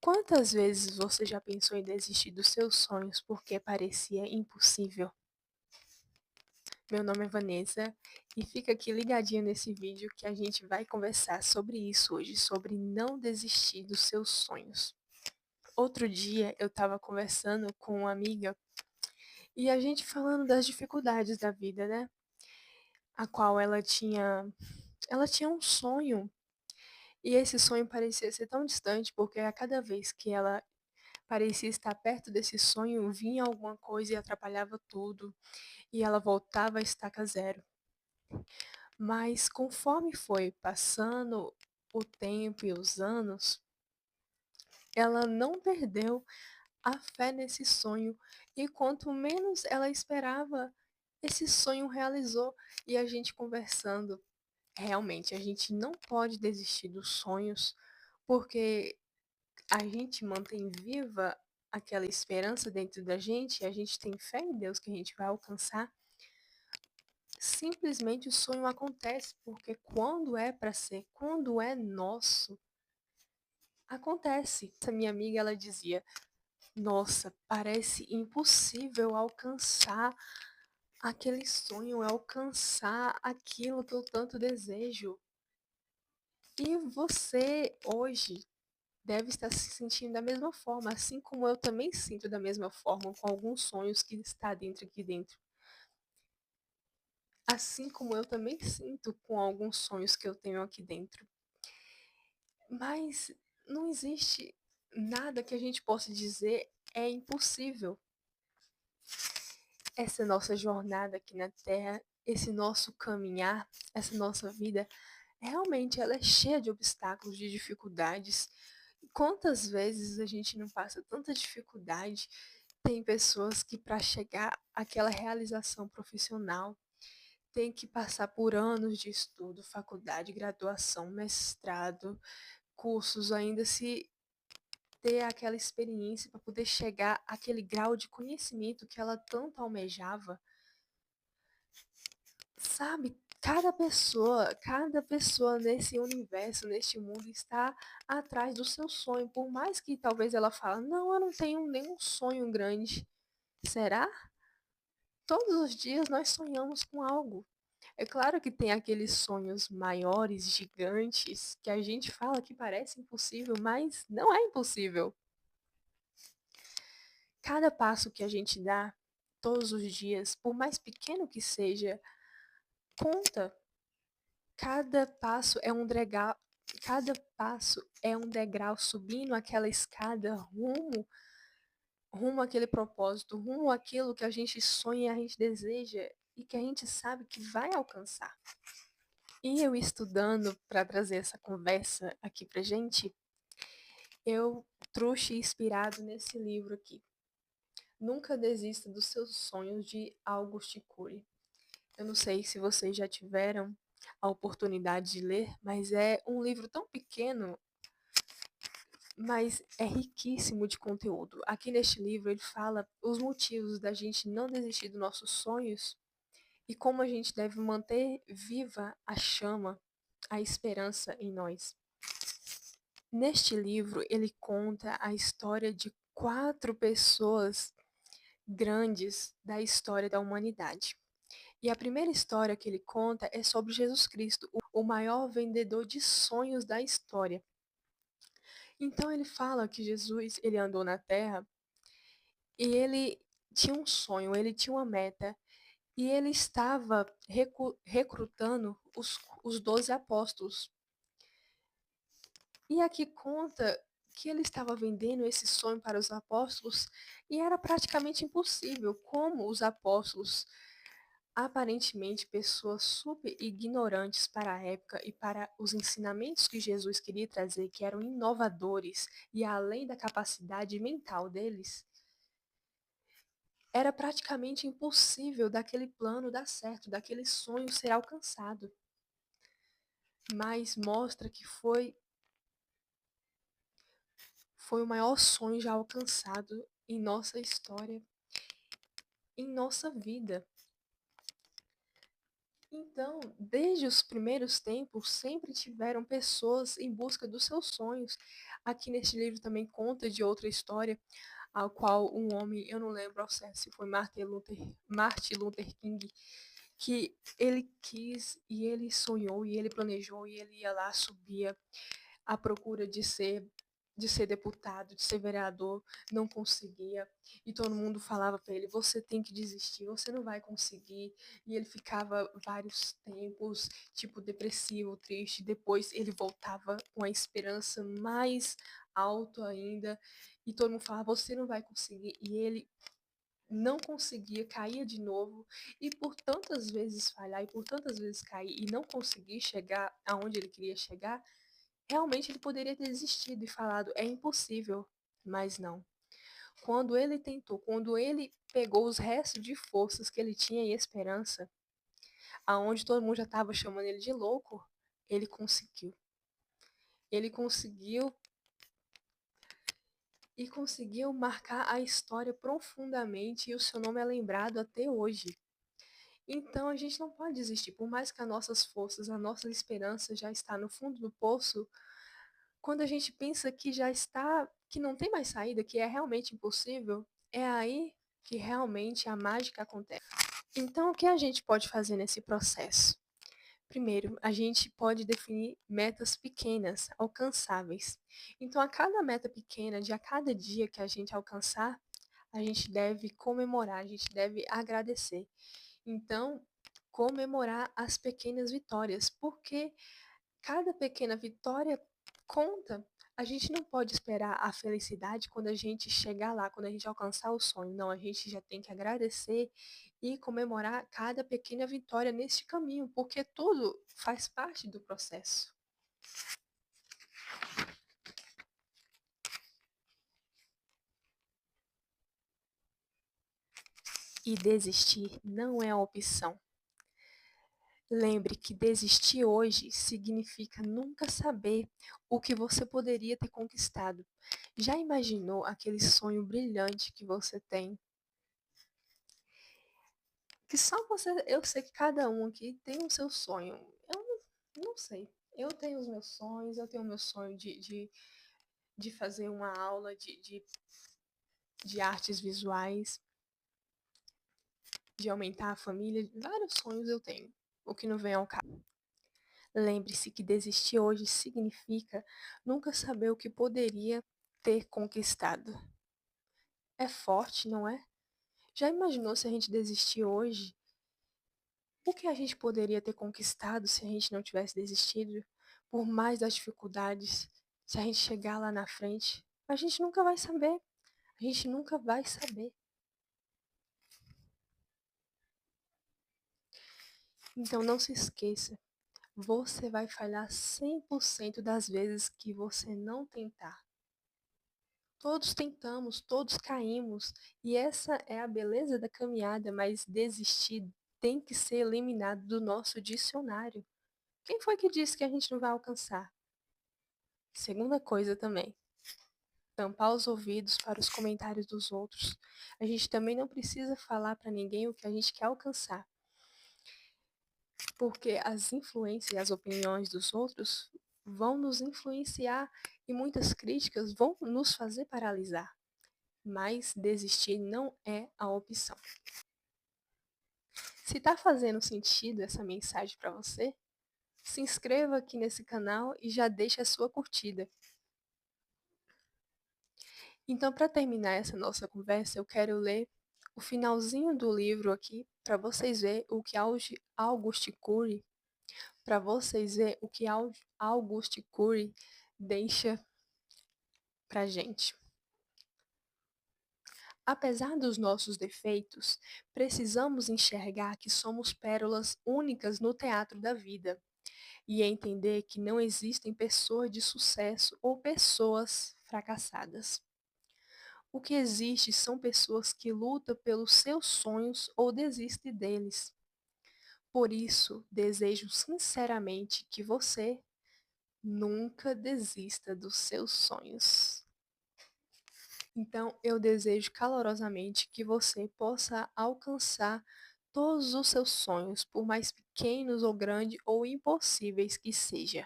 Quantas vezes você já pensou em desistir dos seus sonhos porque parecia impossível? Meu nome é Vanessa e fica aqui ligadinha nesse vídeo que a gente vai conversar sobre isso hoje, sobre não desistir dos seus sonhos. Outro dia eu estava conversando com uma amiga e a gente falando das dificuldades da vida, né? A qual ela tinha um sonho e esse sonho parecia ser tão distante porque a cada vez que ela parecia estar perto desse sonho, vinha alguma coisa e atrapalhava tudo, e ela voltava a estaca zero. Mas conforme foi passando o tempo e os anos, ela não perdeu a fé nesse sonho, e quanto menos ela esperava, esse sonho realizou. E a gente conversando, realmente, a gente não pode desistir dos sonhos, porque a gente mantém viva aquela esperança dentro da gente, a gente tem fé em Deus que a gente vai alcançar, simplesmente o sonho acontece, porque quando é para ser, quando é nosso, acontece. Essa minha amiga, ela dizia: "Nossa, parece impossível alcançar aquele sonho, alcançar aquilo que eu tanto desejo". E você hoje deve estar se sentindo da mesma forma, assim como eu também sinto da mesma forma com alguns sonhos que está dentro aqui dentro. Assim como eu também sinto com alguns sonhos que eu tenho aqui dentro. Mas não existe nada que a gente possa dizer é impossível. Essa nossa jornada aqui na Terra, esse nosso caminhar, essa nossa vida, realmente ela é cheia de obstáculos, de dificuldades. Quantas vezes a gente não passa tanta dificuldade? Tem pessoas que para chegar àquela realização profissional tem que passar por anos de estudo, faculdade, graduação, mestrado, cursos, ainda se ter aquela experiência para poder chegar àquele grau de conhecimento que ela tanto almejava. Sabe, cada pessoa nesse universo, neste mundo está atrás do seu sonho, por mais que talvez ela fale: "Não, eu não tenho nenhum sonho grande". Será? Todos os dias nós sonhamos com algo. É claro que tem aqueles sonhos maiores, gigantes, que a gente fala que parece impossível, mas não é impossível. Cada passo que a gente dá todos os dias, por mais pequeno que seja, conta. Cada passo é um degrau, cada passo é um degrau subindo aquela escada rumo àquele propósito, rumo àquilo que a gente sonha, a gente deseja e que a gente sabe que vai alcançar. E eu estudando para trazer essa conversa aqui pra gente, eu trouxe inspirado nesse livro aqui. Nunca desista dos seus sonhos, de Auguste Cury. Eu não sei se vocês já tiveram a oportunidade de ler, mas é um livro tão pequeno, mas é riquíssimo de conteúdo. Aqui neste livro ele fala os motivos da gente não desistir dos nossos sonhos e como a gente deve manter viva a chama, a esperança em nós. Neste livro ele conta a história de 4 pessoas grandes da história da humanidade. E a primeira história que ele conta é sobre Jesus Cristo, o maior vendedor de sonhos da história. Então ele fala que Jesus, ele andou na terra e ele tinha um sonho, ele tinha uma meta, e ele estava recrutando os 12 apóstolos. E aqui conta que ele estava vendendo esse sonho para os apóstolos e era praticamente impossível, como os apóstolos, aparentemente pessoas super ignorantes para a época e para os ensinamentos que Jesus queria trazer, que eram inovadores e além da capacidade mental deles, era praticamente impossível daquele plano dar certo, daquele sonho ser alcançado. Mas mostra que foi o maior sonho já alcançado em nossa história, em nossa vida. Então, desde os primeiros tempos, sempre tiveram pessoas em busca dos seus sonhos. Aqui neste livro também conta de outra história, ao qual um homem, eu não lembro ao certo se foi Martin Luther King, que ele quis e ele sonhou e ele planejou e ele ia lá, subia à procura de ser deputado, de ser vereador, não conseguia. E todo mundo falava para ele: você tem que desistir, você não vai conseguir. E ele ficava vários tempos, tipo, depressivo, triste. Depois ele voltava com a esperança mais alto ainda. E todo mundo falava: você não vai conseguir. E ele não conseguia, caía de novo, e por tantas vezes falhar, e por tantas vezes cair, e não conseguir chegar aonde ele queria chegar, realmente ele poderia ter desistido e falado, é impossível, mas não. Quando ele tentou, quando ele pegou os restos de forças que ele tinha e esperança, aonde todo mundo já estava chamando ele de louco, ele conseguiu. Ele conseguiu e conseguiu marcar a história profundamente e o seu nome é lembrado até hoje. Então a gente não pode desistir, por mais que as nossas forças, a nossa esperança já está no fundo do poço, quando a gente pensa que já está, que não tem mais saída, que é realmente impossível, é aí que realmente a mágica acontece. Então, o que a gente pode fazer nesse processo? Primeiro, a gente pode definir metas pequenas, alcançáveis. Então, a cada meta pequena, de a cada dia que a gente alcançar, a gente deve comemorar, a gente deve agradecer. Então, comemorar as pequenas vitórias, porque cada pequena vitória conta. A gente não pode esperar a felicidade quando a gente chegar lá, quando a gente alcançar o sonho. Não, a gente já tem que agradecer e comemorar cada pequena vitória neste caminho, porque tudo faz parte do processo. E desistir não é a opção. Lembre que desistir hoje significa nunca saber o que você poderia ter conquistado. Já imaginou aquele sonho brilhante que você tem? Que só você, eu sei que cada um aqui tem o seu sonho. Eu não sei. Eu tenho os meus sonhos, eu tenho o meu sonho de fazer uma aula de artes visuais, de aumentar a família. Vários sonhos eu tenho, o que não vem ao caso. Lembre-se que desistir hoje significa nunca saber o que poderia ter conquistado. É forte, não é? Já imaginou se a gente desistir hoje? O que a gente poderia ter conquistado se a gente não tivesse desistido? Por mais das dificuldades, se a gente chegar lá na frente, a gente nunca vai saber. A gente nunca vai saber. Então não se esqueça, você vai falhar 100% das vezes que você não tentar. Todos tentamos, todos caímos, e essa é a beleza da caminhada, mas desistir tem que ser eliminado do nosso dicionário. Quem foi que disse que a gente não vai alcançar? Segunda coisa também, tampar os ouvidos para os comentários dos outros. A gente também não precisa falar para ninguém o que a gente quer alcançar, porque as influências e as opiniões dos outros vão nos influenciar e muitas críticas vão nos fazer paralisar. Mas desistir não é a opção. Se está fazendo sentido essa mensagem para você, se inscreva aqui nesse canal e já deixe a sua curtida. Então, para terminar essa nossa conversa, eu quero ler o finalzinho do livro aqui para vocês verem o que Auguste Cury, para vocês verem o que Auguste Cury deixa para gente. Apesar dos nossos defeitos, precisamos enxergar que somos pérolas únicas no teatro da vida e entender que não existem pessoas de sucesso ou pessoas fracassadas. O que existe são pessoas que lutam pelos seus sonhos ou desistem deles. Por isso, desejo sinceramente que você nunca desista dos seus sonhos. Então, eu desejo calorosamente que você possa alcançar todos os seus sonhos, por mais pequenos ou grandes ou impossíveis que seja.